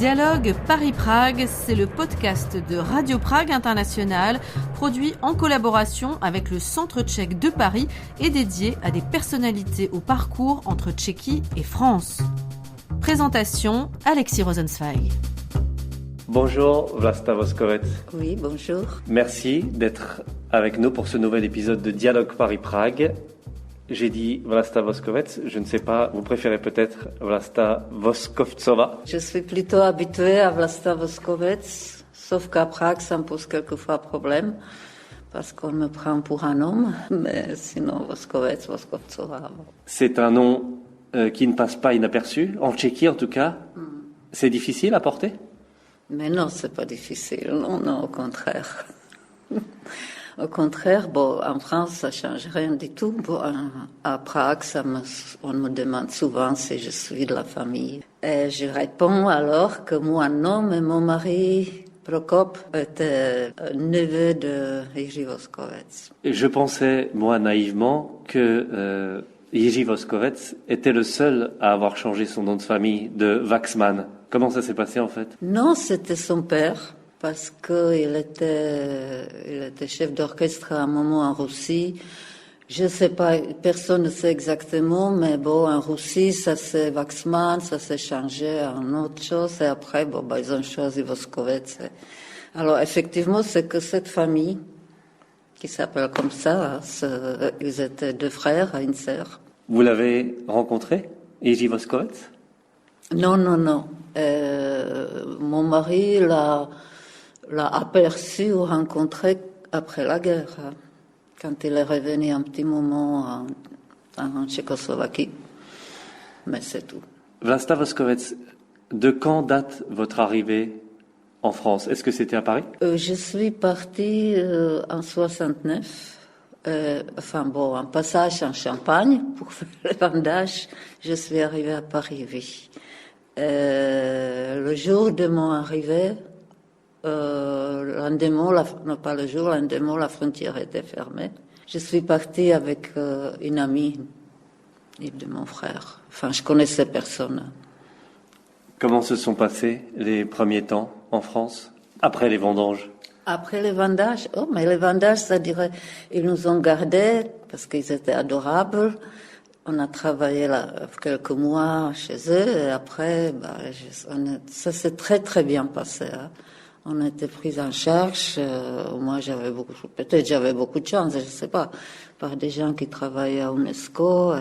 Dialogue Paris-Prague, c'est le podcast de Radio Prague International, produit en collaboration avec le Centre tchèque de Paris et dédié à des personnalités au parcours entre Tchéquie et France. Présentation, Alexis Rosenzweig. Bonjour Vlasta Voskovec. Oui, bonjour. Merci d'être avec nous pour ce nouvel épisode de Dialogue Paris-Prague. J'ai dit Vlasta Voskovec, je ne sais pas, vous préférez peut-être Vlasta Voskovcova? Je suis plutôt habituée à Vlasta Voskovec, sauf qu'à Prague, ça me pose quelquefois problème, parce qu'on me prend pour un homme, mais sinon Voskovec, Voskovcova. C'est un nom qui ne passe pas inaperçu, en Tchéquie en tout cas. C'est difficile à porter? Mais non, c'est pas difficile, non, au contraire. Au contraire, en France, ça change rien du tout. À Prague, on me demande souvent si je suis de la famille. Et je réponds alors que moi, non, mais mon mari, Prokop, était neveu de Jiří Voskovec. Je pensais, moi, naïvement, que Jiří Voskovec était le seul à avoir changé son nom de famille de Waxman. Comment ça s'est passé, en fait? Non, c'était son père. Parce qu'il était chef d'orchestre à un moment en Russie. Je ne sais pas, personne ne sait exactement, mais en Russie, ça s'est Waxman, ça s'est changé en autre chose, et après, ils ont choisi Voskovec. Alors, effectivement, c'est que cette famille, qui s'appelle comme ça, ils étaient deux frères et une sœur. Vous l'avez rencontré, Jiří Voskovec? Non. Mon mari l'a aperçu ou rencontré après la guerre, quand il est revenu un petit moment en Tchécoslovaquie. Mais c'est tout. Vlasta Voskovec, de quand date votre arrivée en France? Est-ce que c'était à Paris? Je suis partie en 69. En passage en Champagne pour faire le vendage. Je suis arrivée à Paris, oui. Le jour de mon arrivée, l'endemain, la frontière était fermée. Je suis partie avec une amie de mon frère. Enfin, je connaissais personne. Comment se sont passés les premiers temps en France, après les vendanges? Après les vendages? Mais les vendages, ça dirait, ils nous ont gardés parce qu'ils étaient adorables. On a travaillé là quelques mois chez eux et après, ça s'est très très bien passé. Hein. On a été pris en charge. Moi, j'avais beaucoup de chance, je ne sais pas, par des gens qui travaillaient à UNESCO.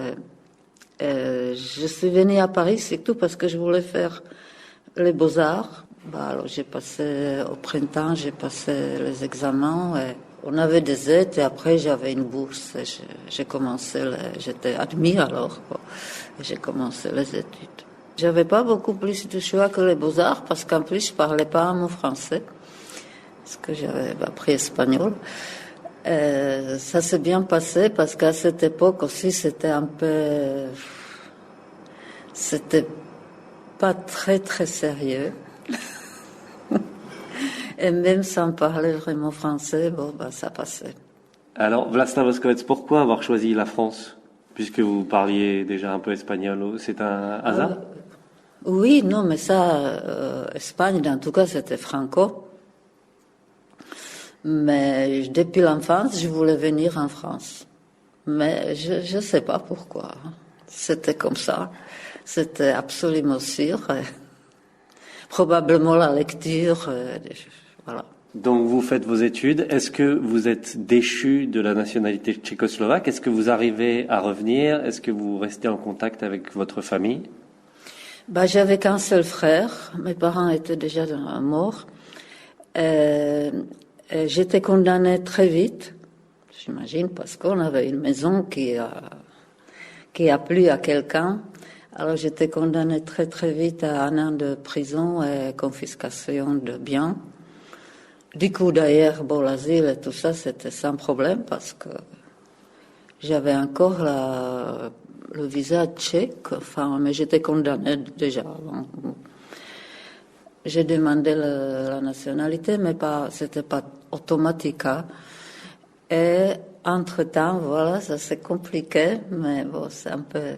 Je suis venue à Paris, c'est tout, parce que je voulais faire les beaux-arts. Alors, au printemps, j'ai passé les examens. On avait des aides et après, j'avais une bourse. J'étais admise alors. J'ai commencé les études. J'avais pas beaucoup plus de choix que les beaux-arts parce qu'en plus je parlais pas un mot français parce que j'avais appris espagnol. Ça s'est bien passé parce qu'à cette époque aussi c'était pas très très sérieux. Et même sans parler vraiment français, ça passait. Alors Vlasta Voskovec, pourquoi avoir choisi la France puisque vous parliez déjà un peu espagnol? C'est un hasard? Oui, non, mais ça, Espagne, en tout cas, c'était franco. Mais depuis l'enfance, je voulais venir en France. Mais je ne sais pas pourquoi. C'était comme ça. C'était absolument sûr. Probablement la lecture, voilà. Donc vous faites vos études. Est-ce que vous êtes déchu de la nationalité tchécoslovaque? Est-ce que vous arrivez à revenir? Est-ce que vous restez en contact avec votre famille? J'avais qu'un seul frère. Mes parents étaient déjà morts. J'étais condamnée très vite, j'imagine, parce qu'on avait une maison qui a plu à quelqu'un. Alors j'étais condamnée très très vite à 1 an de prison et confiscation de biens. Du coup, d'ailleurs, l'asile et tout ça, c'était sans problème parce que j'avais encore le visa tchèque, mais j'étais condamnée déjà. J'ai demandé la nationalité, mais c'était pas automatique. Hein. Et entre-temps, ça s'est compliqué, mais c'est un peu...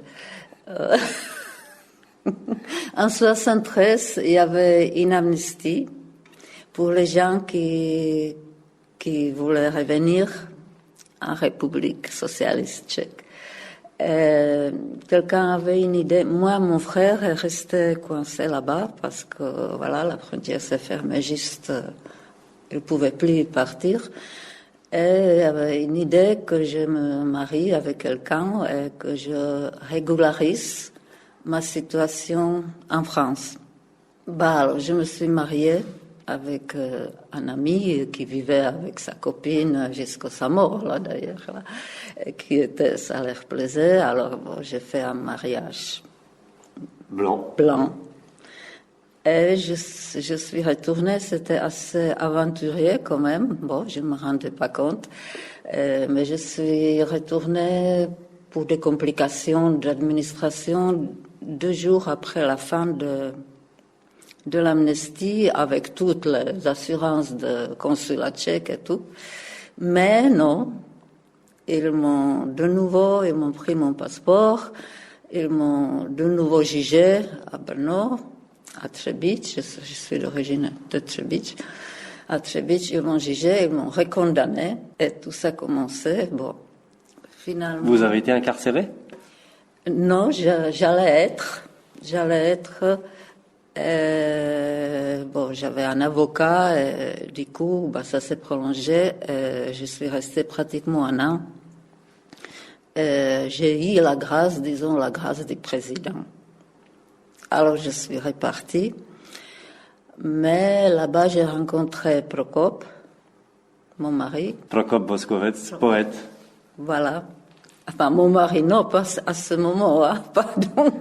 En 73, il y avait une amnistie pour les gens qui voulaient revenir en République socialiste tchèque. Quelqu'un avait une idée. Moi, mon frère est resté coincé là-bas parce que, voilà, la frontière s'est fermée juste, il ne pouvait plus partir. Et il y avait une idée que je me marie avec quelqu'un et que je régularise ma situation en France. Alors, je me suis mariée avec un ami qui vivait avec sa copine jusqu'à sa mort, là, d'ailleurs, là, ça leur plaisait. Alors, j'ai fait un mariage blanc. Et je suis retournée, c'était assez aventurier quand même. Bon, je ne me rendais pas compte. Mais je suis retournée pour des complications d'administration 2 jours après la fin de l'amnistie, avec toutes les assurances de consulat tchèque et tout. Mais non, ils m'ont pris mon passeport, ils m'ont de nouveau jugé à Brno, à Třebíč, je suis d'origine de Třebíč. À Třebíč, ils m'ont jugé, ils m'ont recondamné, et tout ça commençait. Bon, finalement. Vous avez été incarcéré? Non, j'allais être. Bon, j'avais un avocat, et du coup, ça s'est prolongé. Je suis restée pratiquement 1 an. J'ai eu la grâce du président. Alors, je suis repartie. Mais là-bas, j'ai rencontré Prokop, mon mari. Prokop Boskovec, poète. Voilà. Enfin, mon mari, non, pas à ce moment, hein, pardon.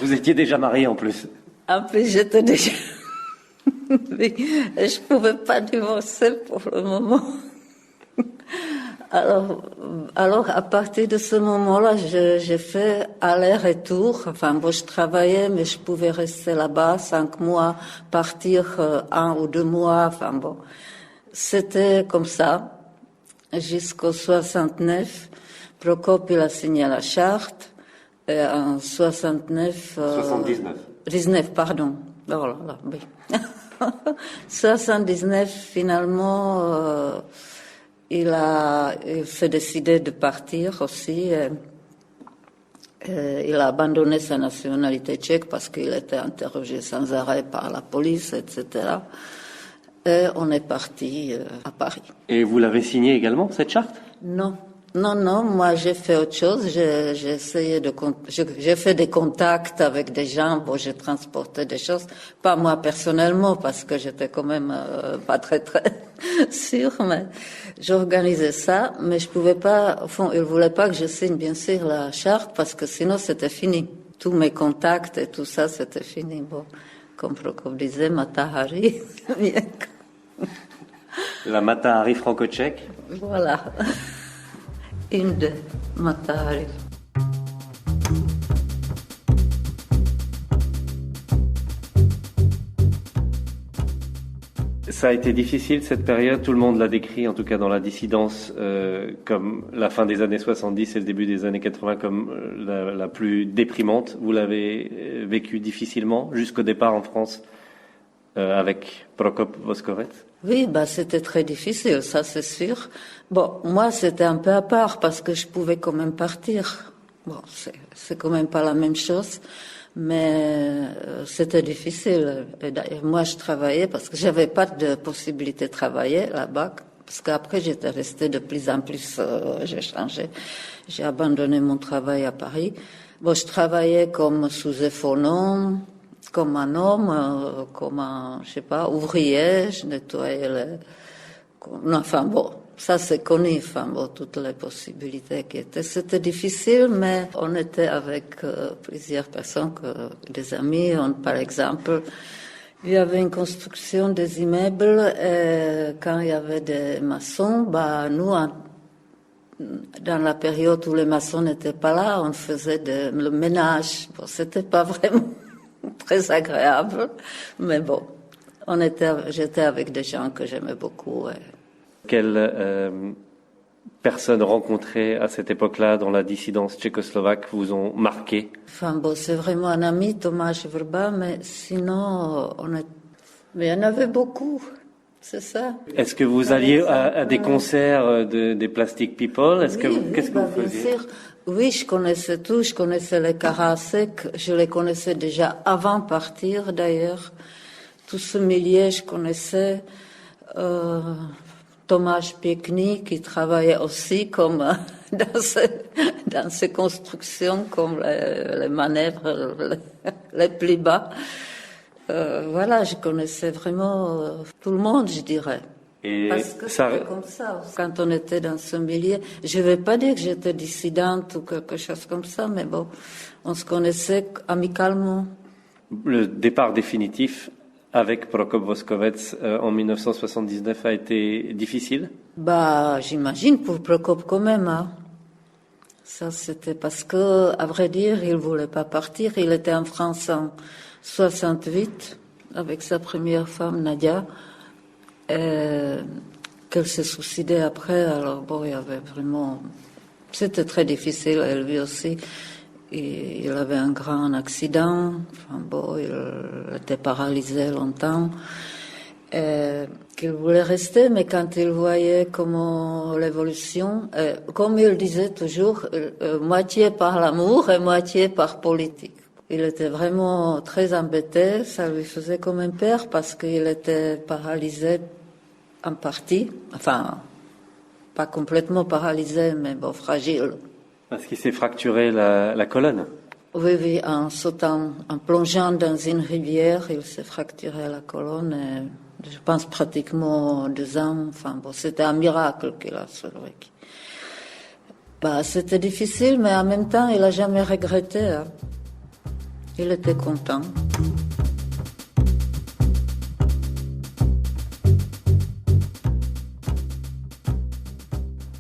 Vous étiez déjà mariée en plus. En plus, j'étais déjà... Mais je ne pouvais pas divorcer pour le moment. Alors, à partir de ce moment-là, j'ai fait aller-retour. Enfin, bon, je travaillais, mais je pouvais rester là-bas 5 mois, partir 1 ou 2 mois. Enfin, bon, c'était comme ça jusqu'au 69. Prokop, il a signé la charte. Et en 79... 19, pardon. Oh là là, oui. 79, finalement... Il s'est décidé de partir aussi. Il a abandonné sa nationalité tchèque parce qu'il était interrogé sans arrêt par la police, etc. Et on est parti à Paris. Et vous l'avez signée également, cette charte? Non, moi j'ai fait autre chose. J'ai fait des contacts avec des gens. Bon, j'ai transporté des choses, pas moi personnellement parce que j'étais quand même pas très sûre, mais j'organisais ça. Mais je pouvais pas. Au fond, ils voulaient pas que je signe bien sûr la charte parce que sinon c'était fini. Tous mes contacts et tout ça c'était fini. Bon, comme Prokop disait, Mata Hari. La Mata Hari franco-tchèque. Voilà. Une de Mata Hari. Ça a été difficile cette période, tout le monde l'a décrit, en tout cas dans la dissidence, comme la fin des années 70 et le début des années 80 comme la plus déprimante. Vous l'avez vécu difficilement jusqu'au départ en France avec Prokop Boskovec? Oui, c'était très difficile, ça c'est sûr. Bon, moi c'était un peu à part parce que je pouvais quand même partir. Bon, c'est quand même pas la même chose. Mais c'était difficile. Et d'ailleurs, moi, je travaillais parce que j'avais pas de possibilité de travailler là-bas. Parce qu'après, j'étais restée de plus en plus, j'ai changé. J'ai abandonné mon travail à Paris. Bon, je travaillais comme sous-éphonome, comme un homme, comme un, je sais pas, ouvrier. Je nettoyais enfin bon. Ça, c'est connu, enfin, bon, toutes les possibilités qui étaient. C'était difficile, mais on était avec plusieurs personnes, des amis. Par exemple, il y avait une construction des immeubles et quand il y avait des maçons, nous, dans la période où les maçons n'étaient pas là, on faisait le ménage. Bon, c'était pas vraiment très agréable, mais bon, j'étais avec des gens que j'aimais beaucoup. Quelle personnes rencontrées à cette époque-là dans la dissidence tchécoslovaque vous ont marqué? Enfin bon, c'est vraiment un ami, Tomáš Vrba, mais sinon, mais il y en avait beaucoup, c'est ça. Est-ce que vous alliez à des concerts des Plastic People? Qu'est-ce que vous faisiez? Bien sûr. Oui, je connaissais tout, je connaissais les Karasek, je les connaissais déjà avant de partir d'ailleurs. Tout ce milieu, je connaissais. Tomáš Pěkný, qui travaillait aussi comme dans ces constructions, comme les manœuvres les plus bas. Voilà, je connaissais vraiment tout le monde, je dirais. Et parce que c'était comme ça. Quand on était dans ce milieu, je ne vais pas dire que j'étais dissidente ou quelque chose comme ça, mais bon, on se connaissait amicalement. Le départ définitif avec Prokop Voskovec en 1979 a été difficile? J'imagine pour Prokop quand même. Hein. Ça, c'était parce que, à vrai dire, il voulait pas partir. Il était en France en 68 avec sa première femme, Nadia. Qu'elle s'est suicidée après. Alors bon, il y avait vraiment... C'était très difficile, elle lui aussi. Il avait un grand accident. Enfin bon, il était paralysé longtemps. Qu'il voulait rester, mais quand il voyait comment l'évolution, comme il disait toujours, moitié par l'amour et moitié par politique. Il était vraiment très embêté, ça lui faisait quand même peur parce qu'il était paralysé en partie, enfin, pas complètement paralysé, mais bon, fragile. Parce qu'il s'est fracturé la colonne? Oui, en sautant, en plongeant dans une rivière, il s'est fracturé la colonne, et je pense pratiquement 2 ans, enfin bon, c'était un miracle qu'il a survécu. C'était difficile, mais en même temps, il n'a jamais regretté, hein. Il était content.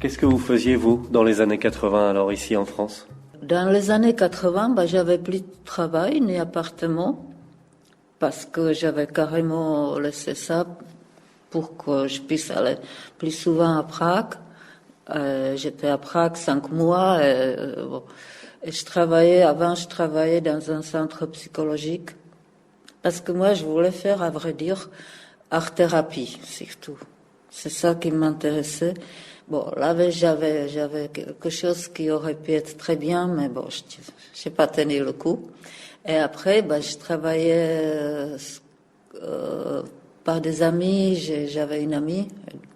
Qu'est-ce que vous faisiez, vous, dans les années 80, alors ici en France? Dans les années 80, j'avais plus de travail ni appartement, parce que j'avais carrément laissé ça pour que je puisse aller plus souvent à Prague. J'étais à Prague 5 mois, et je travaillais dans un centre psychologique, parce que moi, je voulais faire, à vrai dire, art-thérapie, surtout. C'est ça qui m'intéressait. Bon, là, j'avais quelque chose qui aurait pu être très bien, mais bon, je n'ai pas tenu le coup. Et après, je travaillais par des amis. J'avais une amie,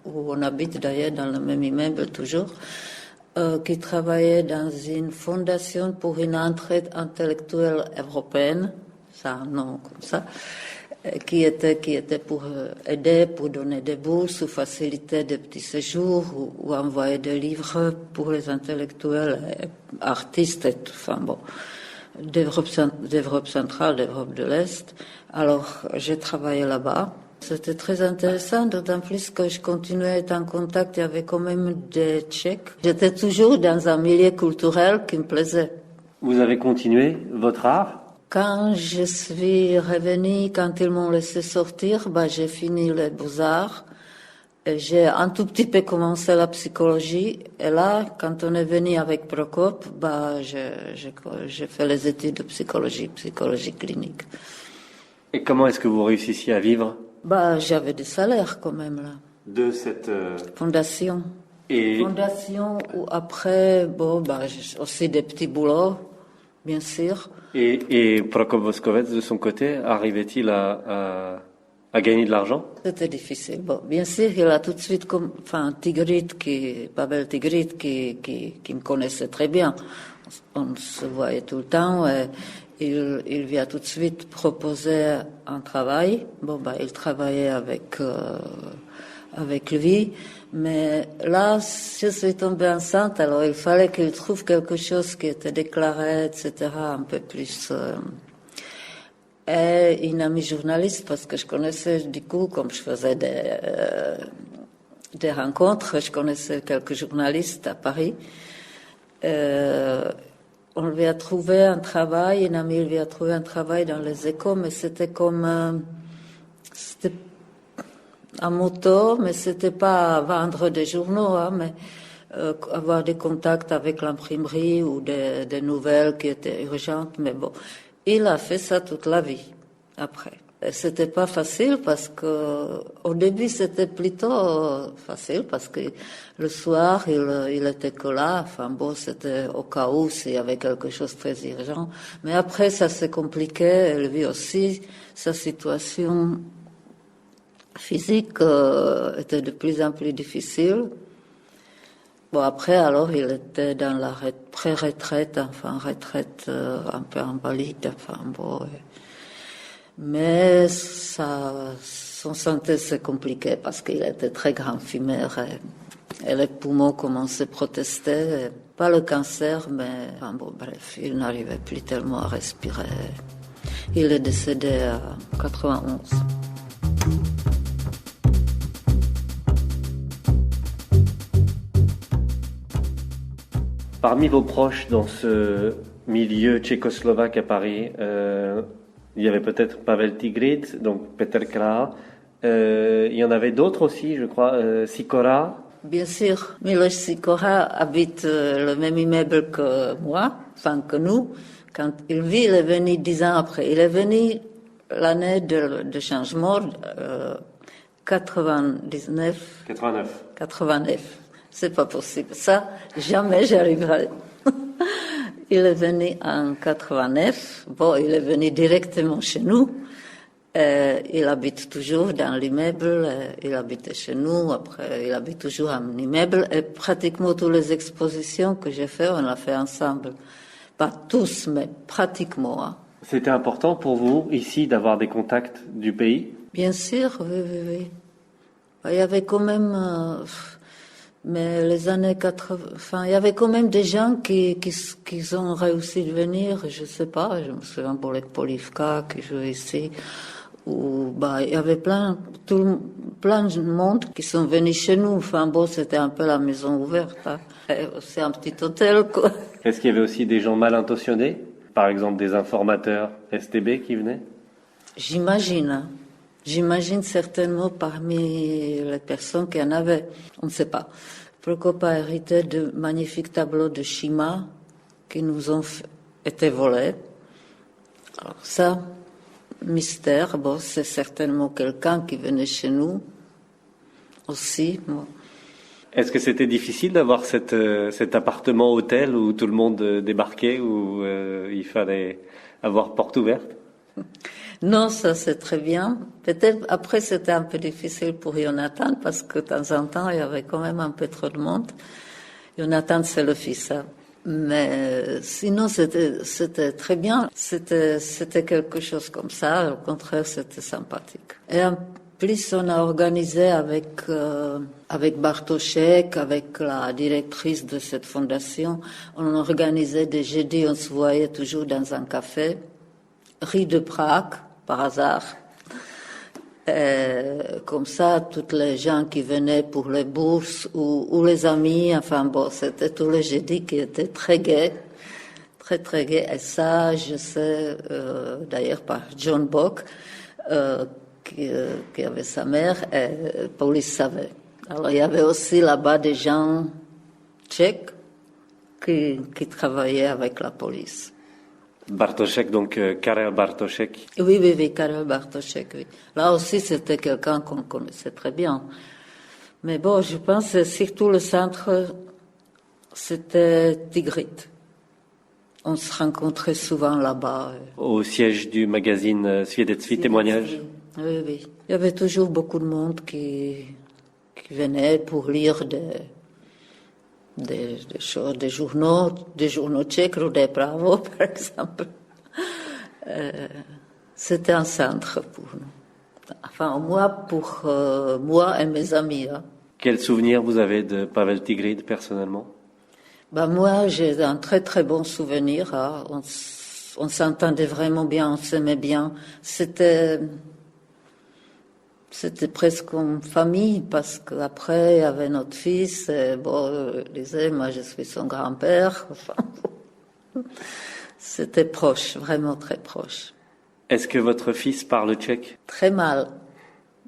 où on habite d'ailleurs dans le même immeuble toujours, qui travaillait dans une fondation pour une entraide intellectuelle européenne, ça un nom comme ça, qui était pour aider, pour donner des bourses ou faciliter des petits séjours ou envoyer des livres pour les intellectuels, artistes et tout, enfin bon, d'Europe centrale, d'Europe de l'Est. Alors, j'ai travaillé là-bas. C'était très intéressant, d'autant plus que je continuais à être en contact avec quand même des Tchèques. J'étais toujours dans un milieu culturel qui me plaisait. Vous avez continué votre art? Quand je suis revenue, quand ils m'ont laissé sortir, j'ai fini les beaux-arts. J'ai un tout petit peu commencé la psychologie. Et là, quand on est venu avec Prokop, j'ai fait les études de psychologie clinique. Et comment est-ce que vous réussissiez à vivre? J'avais des salaires quand même là. De cette fondation. Et fondation où après, j'ai aussi des petits boulots, bien sûr. Et Prokop Voskovec, de son côté, arrivait-il à gagner de l'argent? C'était difficile. Bien sûr, il a tout de suite, Tigrit, Pavel Tigrit, qui me connaissait très bien. On se voyait tout le temps. Il lui a tout de suite proposé un travail. Il travaillait avec lui. Mais là, je suis tombée enceinte, alors il fallait qu'il trouve quelque chose qui était déclaré, etc., un peu plus. Et une amie journaliste, parce que je connaissais, du coup, comme je faisais des rencontres, je connaissais quelques journalistes à Paris. On lui a trouvé un travail, une amie lui a trouvé un travail dans les Échos, mais c'était comme... c'était en moto, mais c'était pas vendre des journaux, mais avoir des contacts avec l'imprimerie ou des nouvelles qui étaient urgentes. Mais bon, il a fait ça toute la vie après. Et c'était pas facile parce que au début c'était plutôt facile parce que le soir il était que là. Enfin bon, c'était au cas où s'il y avait quelque chose de très urgent. Mais après ça s'est compliqué. Elle vit aussi sa situation physique était de plus en plus difficile. Bon après alors il était dans la pré-retraite, enfin retraite un peu invalide. Enfin bon. Mais son santé s'est compliquée parce qu'il était très grand fumeur et les poumons commençaient à protester. Pas le cancer, mais enfin bon, bref, il n'arrivait plus tellement à respirer. Il est décédé à 91. Parmi vos proches dans ce milieu tchécoslovaque à Paris, il y avait peut-être Pavel Tigrid, donc Peter Kra. Il y en avait d'autres aussi, je crois. Sikora. Bien sûr, Miloš Sikora habite le même immeuble que moi, enfin que nous. Quand il vit, il est venu 10 ans après. Il est venu l'année de changement, 89. 89. C'est pas possible. Ça, jamais j'arriverai. Il est venu en 89. Bon, il est venu directement chez nous. Il habite toujours dans l'immeuble. Il habitait chez nous. Après, il habite toujours en immeuble. Et pratiquement toutes les expositions que j'ai faites, on l'a fait ensemble. Pas tous, mais pratiquement. Hein. C'était important pour vous, ici, d'avoir des contacts du pays? Bien sûr, oui. Il y avait quand même... mais les années 80, enfin, il y avait quand même des gens qui ont réussi de venir, je sais pas, je me souviens pour les Polivka qui jouaient ici, ou, il y avait plein de monde qui sont venus chez nous, enfin bon, c'était un peu la maison ouverte, hein. C'est un petit hôtel, quoi. Est-ce qu'il y avait aussi des gens mal intentionnés? Par exemple, des informateurs STB qui venaient? J'imagine certainement parmi les personnes qui en avaient, on ne sait pas. Prokop a hérité de magnifiques tableaux de Shima qui nous ont été volés. Alors ça, mystère, bon, c'est certainement quelqu'un qui venait chez nous aussi. Bon. Est-ce que c'était difficile d'avoir cet appartement hôtel où tout le monde débarquait, où il fallait avoir porte ouverte? Non, ça c'est très bien. Peut-être après c'était un peu difficile pour Jonathan parce que de temps en temps il y avait quand même un peu trop de monde. Jonathan c'est le fils, hein. Mais sinon c'était très bien. C'était quelque chose comme ça. Au contraire, c'était sympathique. Et en plus on a organisé avec Bartošek, avec la directrice de cette fondation, on organisait des jeudis, on se voyait toujours dans un café, rue de Prague. Par hasard. Comme ça, tous les gens qui venaient pour les bourses ou les amis, enfin bon, c'était tous les jeudis qui étaient très gais, très très gais. Et ça, je sais d'ailleurs par John Bock, qui avait sa mère, et Police savait. Alors il y avait aussi là-bas des gens tchèques qui travaillaient avec la police. Bartošek, donc Karel Bartošek. Oui, Karel Bartošek, oui. Là aussi, c'était quelqu'un qu'on connaissait très bien. Mais bon, je pense que surtout le centre, c'était Tigrid. On se rencontrait souvent là-bas. Au siège du magazine Svědectví, témoignages. Oui. Il y avait toujours beaucoup de monde qui venait pour lire des choses, des journaux tchèques, Rudé Pravo, par exemple. C'était un centre pour nous. Enfin, pour moi et mes amis. Hein. Quel souvenir vous avez de Pavel Tigrid, personnellement? Moi, j'ai un très très bon souvenir. Hein. On s'entendait vraiment bien, on s'aimait bien. C'était presque une famille parce qu'après il y avait notre fils et bon, je disais, moi je suis son grand-père. Enfin, c'était proche, vraiment très proche. Est-ce que votre fils parle tchèque? Très mal,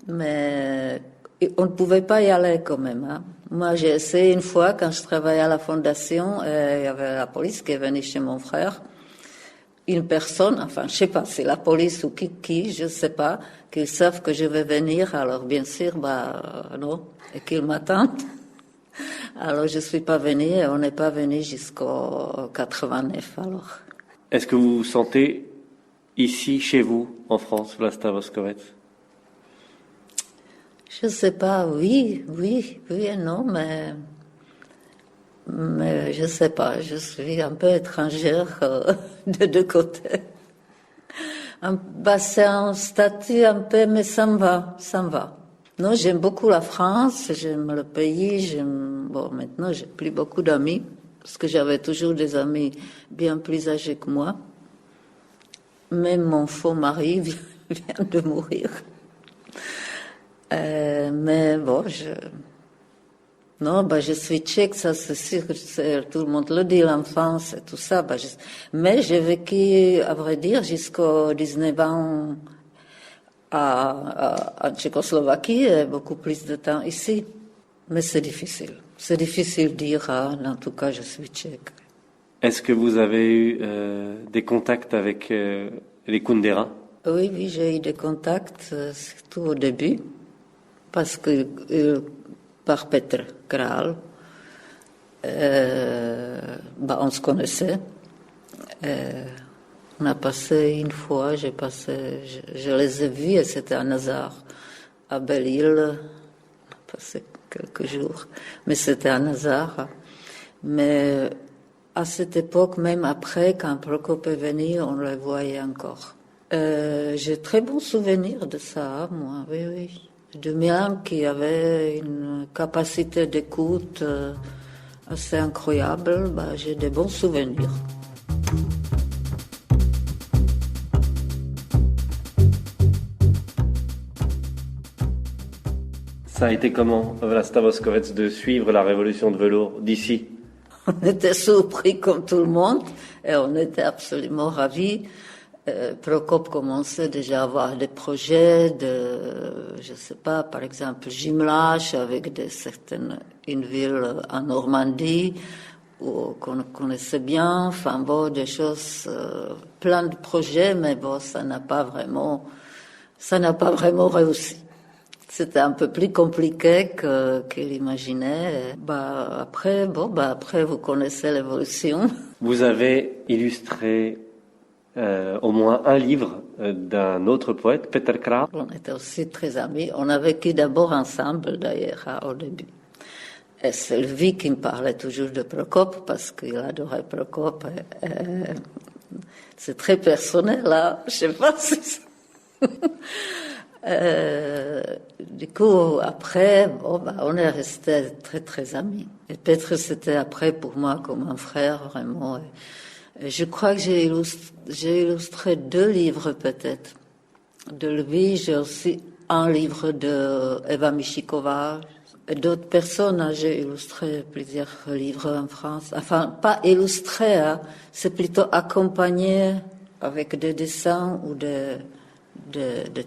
mais Et on ne pouvait pas y aller quand même. Hein. Moi, j'ai essayé une fois, quand je travaillais à la fondation, il y avait la police qui est venue chez mon frère. Une personne, enfin, je sais pas, c'est la police ou qui, je sais pas, qu'ils savent que je vais venir. Alors, bien sûr, non, et qu'ils m'attendent. Alors, je suis pas venue et on n'est pas venu jusqu'au 89, alors. Est-ce que vous vous sentez ici, chez vous, en France, Vlasta Voskovets? Je sais pas, oui et non, mais je sais pas, je suis un peu étrangère de deux côtés. C'est un statut un peu, mais ça me va. Non, j'aime beaucoup la France, j'aime le pays, maintenant j'ai plus beaucoup d'amis, parce que j'avais toujours des amis bien plus âgés que moi. Même mon faux mari vient de mourir. Mais bon, je suis tchèque, ça c'est sûr, tout le monde le dit, l'enfance et tout ça. Mais j'ai vécu, à vrai dire, jusqu'aux 19 ans en Tchécoslovaquie et beaucoup plus de temps ici. Mais c'est difficile. C'est difficile de dire, en tout cas, je suis tchèque. Est-ce que vous avez eu des contacts avec les Kundera? Oui, j'ai eu des contacts, surtout au début. Parce que par Petr Král, on se connaissait. On a passé une fois, je les ai vus et c'était un hasard. À Belle-Île, on a passé quelques jours, mais c'était un hasard. Mais à cette époque, même après, quand Prokop est venu, on le voyait encore. J'ai très bons souvenirs de ça, moi, oui. De Milan qui avait une capacité d'écoute assez incroyable, j'ai des bons souvenirs. Ça a été comment, Vlasta Voskovets, de suivre la révolution de velours d'ici? On était surpris comme tout le monde et on était absolument ravis. Prokop commençait déjà à avoir des projets je sais pas, par exemple, Gimlach avec une ville en Normandie qu'on connaissait bien, des choses, plein de projets, mais ça n'a pas vraiment réussi. C'était un peu plus compliqué qu'il imaginait. Après, vous connaissez l'évolution. Vous avez illustré au moins un livre d'un autre poète, Petr Král. On était aussi très amis. On a vécu d'abord ensemble, d'ailleurs, au début. Et c'est lui qui me parlait toujours de Prokop, parce qu'il adorait Prokop. C'est très personnel, là. Je sais pas si du coup, après, on est restés très, très amis. Et Petr, c'était après pour moi comme un frère, vraiment. Et je crois que j'ai illustré 2 livres, peut-être. De lui, j'ai aussi un livre de Eva Michikova. Et d'autres personnes, j'ai illustré plusieurs livres en France. Enfin, pas illustré, c'est plutôt accompagné avec des dessins ou des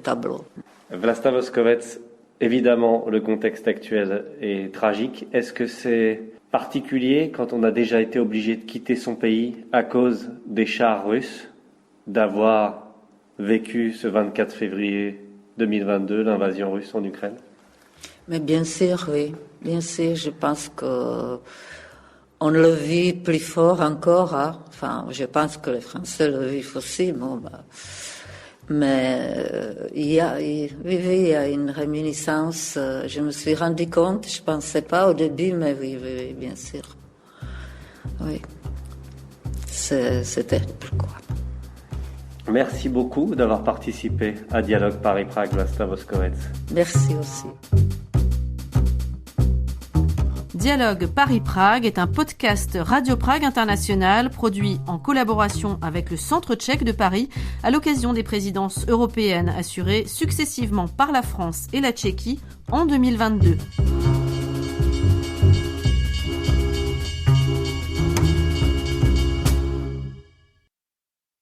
tableaux. Vlasta Voskovets, évidemment, le contexte actuel est tragique. Est-ce que c'est particulier quand on a déjà été obligé de quitter son pays à cause des chars russes, d'avoir vécu ce 24 février 2022, l'invasion russe en Ukraine? Mais bien sûr, oui. Bien sûr, je pense que on le vit plus fort encore. Enfin, je pense que les Français le vivent aussi. Mais il y a une réminiscence. Je me suis rendu compte, je pensais pas au début, mais oui, bien sûr. Oui, c'était pourquoi. Merci beaucoup d'avoir participé à Dialogue Paris-Prague, Vlasta Voskovets. Merci aussi. Dialogue Paris-Prague est un podcast Radio Prague International produit en collaboration avec le Centre tchèque de Paris à l'occasion des présidences européennes assurées successivement par la France et la Tchéquie en 2022.